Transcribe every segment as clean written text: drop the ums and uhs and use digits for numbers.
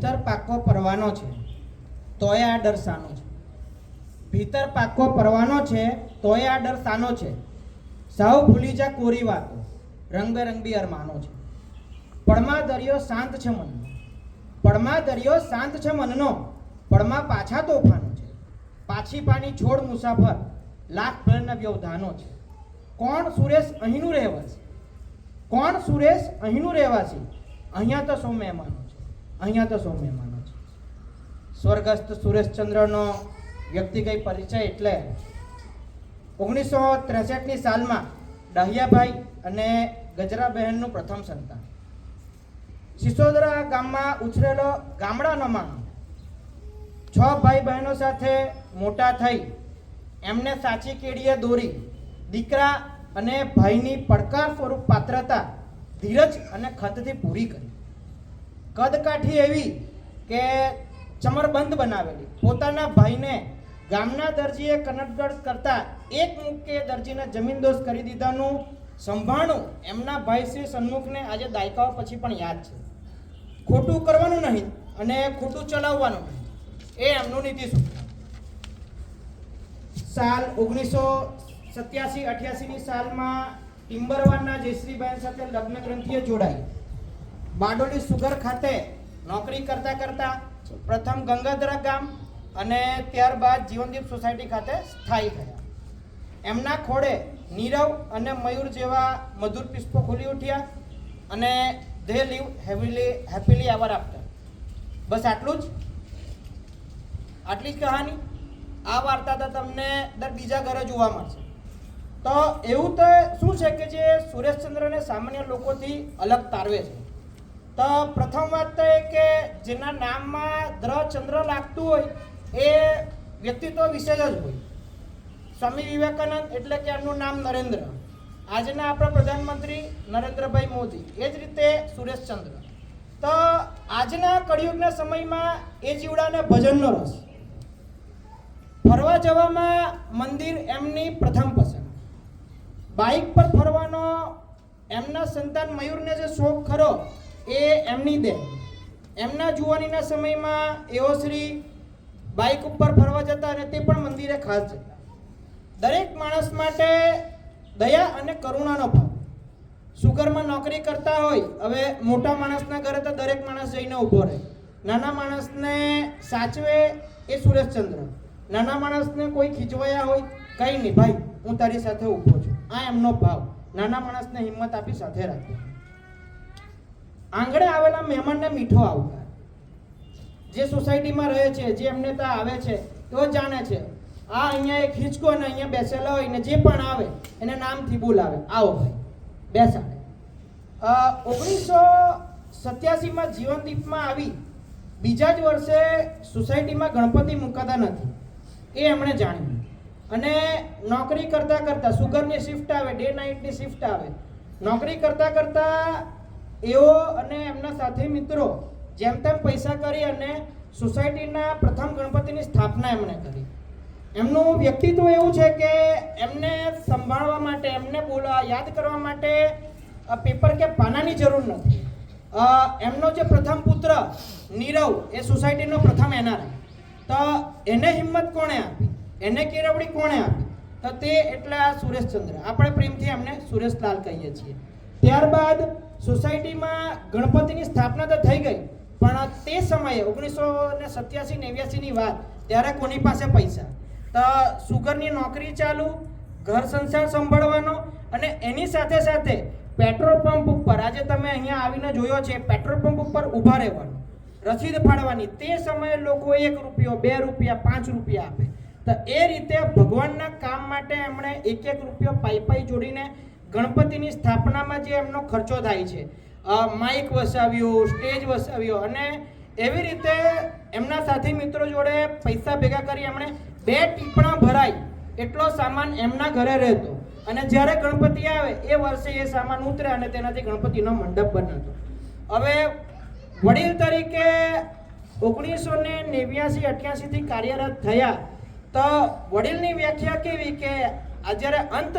ભીતર પાકો પરવાનો છે તોય આ ડર સાનો છે. ભીતર પાકો પરવાનો છે તોય આ ડર સાનો છે. સાવ ભૂલી જા કોરી વાતો, રંગબેરંગી અરમાનો છે. પડમાં દરિયો શાંત છે મનનો, પડમાં દરિયો શાંત છે મનનો, પડમાં પાછા તોફાનો છે. પાછી પાની છોડ મુસાફર, લાખ ભરના વ્યવધાનો છે. કોણ સુરેશ અહીંનું રહેવાસી, કોણ સુરેશ અહીંનું રહેવાસી, અહીંયા તો સૌ મહેમાનો છે, અહીંયા તો સૌ મહેમાનો છે. સ્વર્ગસ્થ સુરેશચંદ્રનો વ્યક્તિગત પરિચય એટલે 1963ની સાલમાં ડહિયાભાઈ અને ગજરાબહેનનું પ્રથમ સંતાન. સિસોદરા ગામમાં ઉછરેલો ગામડાનો માણસ 6 ભાઈ બહેનો સાથે મોટા થઈ એમને સાચી કેડીએ દોરી દીકરા અને ભાઈની પડકાર સ્વરૂપ પાત્રતા ધીરજ અને ખતથી પૂરી કરી. કદકાઠી એવી કે ચમરબંધ બનાવેલી પોતાના ભાઈને ગામના દરજીએ કનડગઢ કરતા એક મુક્કે દરજીને જમીનદોસ્ત કરી દીધાનું સંભાળું એમના ભાઈ શ્રી સન્મુખને આજે દાયકાઓ પછી પણ યાદ છે. ખોટું કરવાનું નહીં અને ખોટું ચલાવવાનું નહીં, એ એમનું નીતિ સૂત્ર. સાલ 1987-88ની સાલમાં ટિમ્બરવારના જયશ્રીબેન સાથે લગ્ન ગ્રંથિએ જોડાઈ. બારડોલી સુગર ખાતે નોકરી કરતા કરતા પ્રથમ ગંગાધરા ગામ અને ત્યારબાદ જીવનદીપ સોસાયટી ખાતે સ્થાયી થયા. એમના ખોડે નીરવ અને મયુર જેવા મધુર પુષ્પો ખુલી ઉઠ્યા અને they live happily ever after. બસ આટલું જ, આટલી જ કહાની. આ વાર્તા તો તમને દર બીજા ઘરે જોવા મળશે. તો એવું તો શું છે કે જે સુરેશચંદ્રને સામાન્ય લોકોથી અલગ તારવે છે? તો પ્રથમ વાત તો એ કે જેના નામમાં ચંદ્ર લાગતું હોય એ વ્યક્તિત્વ વિશેષ જ હોય. સ્વામી વિવેકાનંદ એટલે કે એમનું નામ નરેન્દ્ર, આજના આપણા પ્રધાનમંત્રી નરેન્દ્રભાઈ મોદી, એ જ રીતે સુરેશચંદ્ર. તો આજના કળિયુગના સમયમાં એ જીવડાને ભજનનો રસ, ફરવા જવામાં મંદિર એમની પ્રથમ પસંદ, બાઇક પર ફરવાનો એમના સંતાન મયુરને જે શોખ ખરો એ એમની દેન. એમના જુવાનીના સમયમાં એઓ શ્રી બાઇક ઉપર ફરવા જતા અને તે પણ મંદિરે ખાસ જતા. દરેક માણસ માટે દયા અને કરુણાનો ભાવ. સુગરમાં નોકરી કરતા હોય, હવે મોટા માણસના ઘરે તો દરેક માણસ જઈને ઊભો રહે, નાના માણસને સાચવે એ સુરેશચંદ્ર. નાના માણસને કોઈ ખીચવાયા હોય, કંઈ નહીં ભાઈ હું તારી સાથે ઊભો છું, આ એમનો ભાવ. નાના માણસને હિંમત આપી સાથે રાખે. આંગણે આવેલા મહેમાનને મીઠો આવકાર. જે સોસાયટીમાં રહે છે, જે એમને ત્યાં આવે છે તેઓ જાણે છે આ અહીંયા એક હિંચકો અને અહીંયા બેસેલા હોય ને જે પણ આવે એને નામથી બોલાવે, આવો ભાઈ બેસાડે. 1987માં જીવનદીપમાં આવી બીજા જ વર્ષે સોસાયટીમાં ગણપતિ મૂકાતા નથી એ એમણે જાણ્યું અને નોકરી કરતાં કરતાં સુગરની શિફ્ટ આવે, ડે નાઇટની શિફ્ટ આવે, નોકરી કરતાં કરતાં એઓ અને એમના સાથી મિત્રો જેમ તેમ પૈસા કરી અને સોસાયટીના પ્રથમ ગણપતિની સ્થાપના એમણે કરી. એમનું વ્યક્તિત્વ એવું છે કે એમને સંભાળવા માટે, એમને યાદ કરવા માટે પેપર કે પાનાની જરૂર નથી. એમનો જે પ્રથમ પુત્ર નીરવ એ સોસાયટીનો પ્રથમ એનઆરઆઈ. તો એને હિંમત કોણે આપી, એને કેળવણી કોણે આપી? તો તે એટલે આ સુરેશચંદ્ર. આપણે પ્રેમથી એમને સુરેશલાલ કહીએ છીએ. ત્યારબાદ સોસાયટીમાં ગણપતિની સ્થાપના તો થઈ ગઈ, પણ તે સમયે 1987-89ની વાત, ત્યારે કોની પાસે પૈસા? તો સુગરની નોકરી ચાલુ, ઘર સંસાર સંભાળવાનો અને એની સાથે સાથે પેટ્રોલ પંપ ઉપર, આજે તમે અહીંયા આવીને જોયો છે, પેટ્રોલ પંપ ઉપર ઊભા રહેવાનું, રસીદ ફાળવાની. તે સમયે લોકો 1 રૂપિયો, 2 રૂપિયા, 5 રૂપિયા આપે. તો એ રીતે ભગવાનના કામ માટે એમણે 1-1 રૂપિયો પાઈ જોડીને ગણપતિની સ્થાપનામાં જે એમનો ખર્ચો થાય છે, માઇક વસાવ્યો, સ્ટેજ વસાવ્યો અને એવી રીતે એમના સાથી મિત્રો જોડે પૈસા ભેગા કરી એમણે 2 ટીપણા ભરાય એટલો સામાન એમના ઘરે રહેતો અને જ્યારે ગણપતિ આવે એ વર્ષે એ સામાન ઉતરે અને તેનાથી ગણપતિનો મંડપ બનાવતો. હવે વડીલ તરીકે 1989-88થી કાર્યરત થયા. તો વડીલની વ્યાખ્યા કેવી કે જ્યારે અંત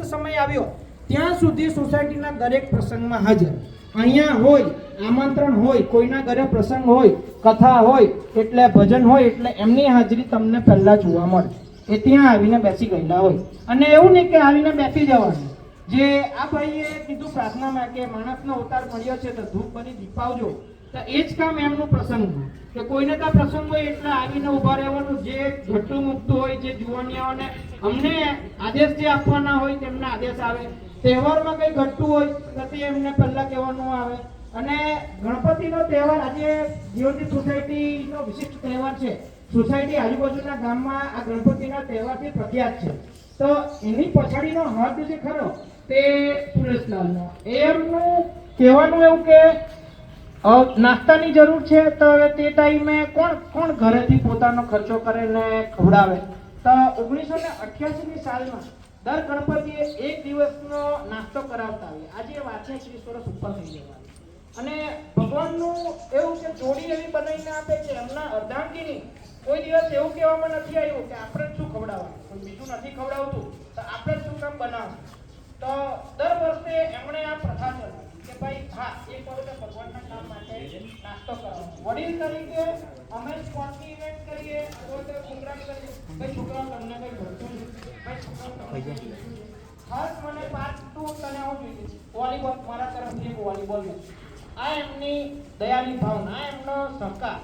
સમય આવ્યો ત્યાં સુધી સોસાયટીના દરેક પ્રસંગમાં હાજર, અહીંયા હોય આમંત્રણ હોય, કોઈના ઘરે પ્રસંગ હોય, કથા હોય, એટલે ભજન હોય, એટલે એમની હાજરી તમને પહેલા જોવા મળે. એ ત્યાં આવીને બેસી ગયેલા હોય. અને એવું નહીં કે આવીને બેસી જવાનું. જે આ ભાઈએ કીધું પ્રાર્થનામાં કે માણસનો અવતાર મળ્યો છે તો ધૂપ બની દીપાવજો, તો એ જ કામ એમનું પ્રસંગ કે કોઈને ત્યાં પ્રસંગ હોય એટલે આવીને ઉભા રહેવાનું. જે ઘટતું મૂકતું હોય, જે જુવાનિયાઓને અમને આદેશ જે આપવાના હોય તેમને આદેશ આવે. તહેવારમાં કંઈ ઘટતું હોય તો તે એમને પહેલા કહેવાનું આવે. અને ગણપતિનો તહેવાર આજે જીવનદીપ સોસાયટીનો વિશિષ્ટ તહેવાર છે. સોસાયટી આજુબાજુના ગામમાં આ ગણપતિના તહેવારથી પ્રખ્યાત છે. તો એની પછાડીનો હાથ જે ખરો તે સુરેશલાલનો, એમનું કહેવાનું એવું કે નાસ્તાની જરૂર છે તો હવે તે ટાઈમે કોણ ઘરેથી પોતાનો ખર્ચો કરે ને ખવડાવે. તો 1988ની સાલમાં દર ગણપતિએ એક દિવસનો નાસ્તો કરાવતા આવીએ. આજે વાંચે 30 વર્ષ ઉપર થઈ જવા. અને ભગવાનનું એવું કે જોડી એવી બનાવીને આપે છે એમના અર્ધાંગીની. કોઈ દિવસ એવું કહેવામાં નથી આવ્યું કે આપણે શું ખવડાવવાનું, કોઈ બીજું નથી ખવડાવતું તો આપણે શું કામ બનાવવું. તો દર વર્ષે એમણે આ પ્રથા ચલાવી કે ભાઈ હા એક વખતે ભગવાનના કામ માટે નાસ્તો કરવાનો. વડીલ તરીકે અમે સ્પોર્ટની ઇવેન્ટ કરીએ અથવા તો પ્રોગ્રામ કરીએ. ભાઈ છોકરાઓ તમને કંઈ ભરતું નથી, ભાઈ છોકરાઓ ખાસ મને પાર્ટ 2 તને આવું જોઈએ વોલીબોલ, મારા તરફથી એક વોલીબોલ નથી. આ એમની દયાની ભાવના, આ એમનો સહકાર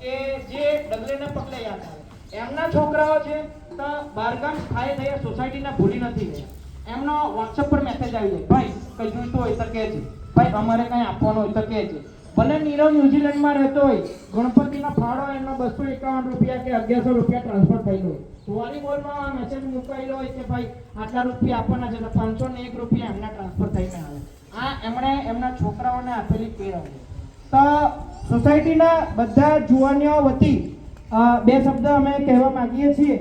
કે જે ડગલેને પગલે યાદ આવે. એમના છોકરાઓ છે તો બારગામ ખાઈ થયા સોસાયટીના ભૂલી નથી ગયા. એમનો વોટ્સઅપ પર મેસેજ આવી જાય, ભાઈ કંઈ જોઈતું હોય તો કહેજે, ભાઈ અમારે કંઈ આપવાનું હોય તો કહેજે. ભલે નીરવ ન્યુઝીલેન્ડમાં રહેતો હોય, ગણપતિનો ફાળો એમનો 251 રૂપિયા કે 1100 રૂપિયા ટ્રાન્સફર થયેલો હોય. વોલીબોલમાં મેસેજ મુકાયેલો હોય કે ભાઈ આટલા રૂપિયા આપવાના છે તો 501 રૂપિયા એમના ટ્રાન્સફર થઈને આવે. આ એમણે એમના છોકરાઓને આપેલી કેળવણી. તો સોસાયટીના બધા જુવાનીઓ વતી બે શબ્દ અમે કહેવા માંગીએ છીએ.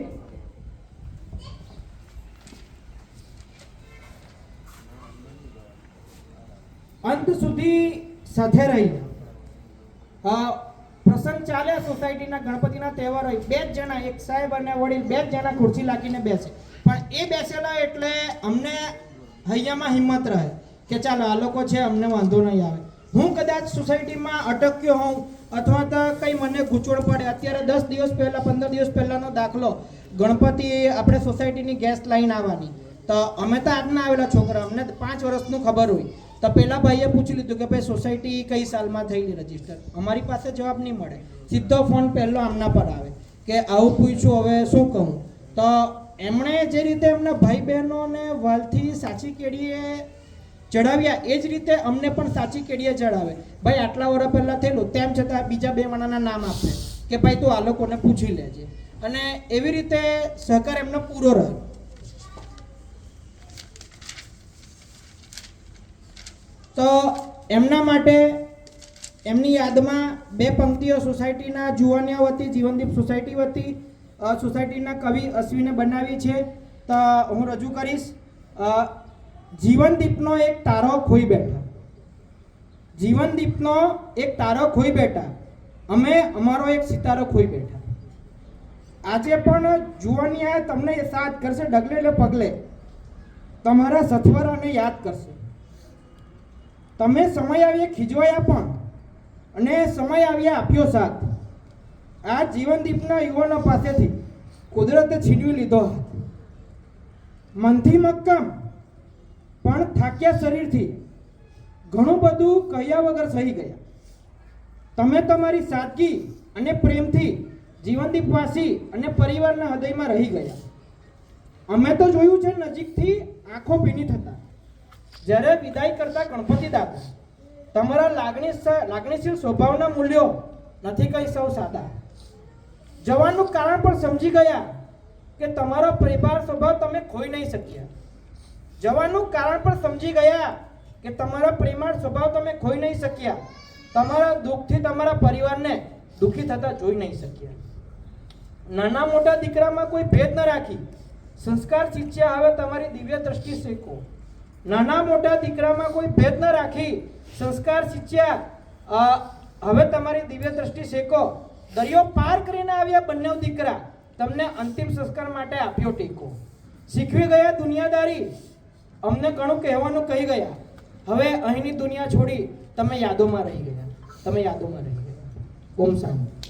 અંત સુધી સાથે રહી. પ્રસંગ ચાલે સોસાયટીના ગણપતિના તહેવાર હોય, 2 જણા, એક સાહેબ અને વડીલ, 2 જણા ખુરશી લાગીને બેસે. પણ એ બેસેલા એટલે અમને હૈયામાં હિંમત રહે કે ચાલો આ લોકો છે, અમને વાંધો નહીં આવે. હું કદાચ સોસાયટીમાં અટક્યો હોઉં અથવા તો કંઈ મને ગૂંચવણ પડે. અત્યારે 10 દિવસ પહેલા 15 દિવસ પહેલાનો દાખલો, ગણપતિ આપણે સોસાયટીની ગેસ લાઈન આવવાની. તો અમે તો આજના આવેલા છોકરા, અમને 5 વર્ષનું ખબર હોય. તો પેલા ભાઈએ પૂછી લીધું કે ભાઈ સોસાયટી કઈ સાલમાં થયેલી રજીસ્ટર. અમારી પાસે જવાબ નહીં મળે. સીધો ફોન પહેલો આમના પર આવે કે આવું પૂછ્યું, હવે શું કહું. તો એમણે જે રીતે એમના ભાઈ બહેનોને વાલથી સાચી કેડીએ ચડાવ્યા એ જ રીતે અમને પણ સાચી કેડીએ ચડાવે. ભાઈ આટલા વર્ષ પહેલાં થયેલું, તેમ છતાં બીજા 2 માણાના નામ આપે કે ભાઈ તું આ લોકોને પૂછી લેજે. અને એવી રીતે સહકાર એમનો પૂરો રહે. તો એમના માટે એમની યાદમાં 2 પંક્તિઓ સોસાયટીના જુવાનિયા વતી, જીવનદીપ સોસાયટી વતી, સોસાયટીના કવિ અશ્વિને બનાવી છે. તો હું રજૂ કરીશ. જીવનદીપનો એક તારો ખોઈ બેઠા, જીવનદીપનો એક તારો ખોઈ બેઠા, અમે અમારો એક સિતારો ખોઈ બેઠા. આજે પણ જુવાનિયા તમને સાથ કરશે, ડગલે ને પગલે તમારા સથવારાને યાદ કરશે. તમે સમય આવ્યે ખીજવાયા પણ અને સમય આવ્યા આપ્યો સાથ. આ જીવનદીપના યુવાનો પાસેથી કુદરતે છીનવી લીધો. મનથી મક્કમ પણ થાક્યા શરીરથી ઘણું બધું કહ્યા વગર સહી ગયા. તમે તમારી સાદગી અને પ્રેમથી જીવનદીપવાસી અને પરિવારના હૃદયમાં રહી ગયા. અમે તો જોયું છે નજીકથી, આંખો ભીની થતા જ્યારે વિદાય કરતા ગણપતિ દાદા. તમારા લાગણીશીલ સ્વભાવના મૂલ્યો નથી કંઈ સૌ સાદા. જવાનું કારણ પણ સમજી ગયા કે તમારો પરિવાર સ્વભાવ તમે ખોઈ નહીં શક્યા. જવાનું કારણ પણ સમજી ગયા કે તમારા પ્રેમાળ સ્વભાવ તમે ખોઈ નહીં શક્યા. તમારા દુઃખથી તમારા પરિવારને દુઃખી થતા જોઈ નહીં શક્યા. નાના મોટા દીકરામાં કોઈ ભેદ ન રાખી સંસ્કાર શીખ્યા, હવે તમારી દિવ્ય દ્રષ્ટિ શીખો. નાના મોટા દીકરામાં કોઈ ભેદ ન રાખી સંસ્કાર શીખ્યા, હવે તમારી દિવ્ય દ્રષ્ટિ શેકો. દરિયો પાર કરીને આવ્યા બંને દીકરા, તમને અંતિમ સંસ્કાર માટે આપ્યો ટેકો. શીખવી ગયા દુનિયાદારી, અમને ઘણું કહેવાનું કહી ગયા. હવે અહીંની દુનિયા છોડી તમે યાદોમાં રહી ગયા. ઓમ શાંતિ.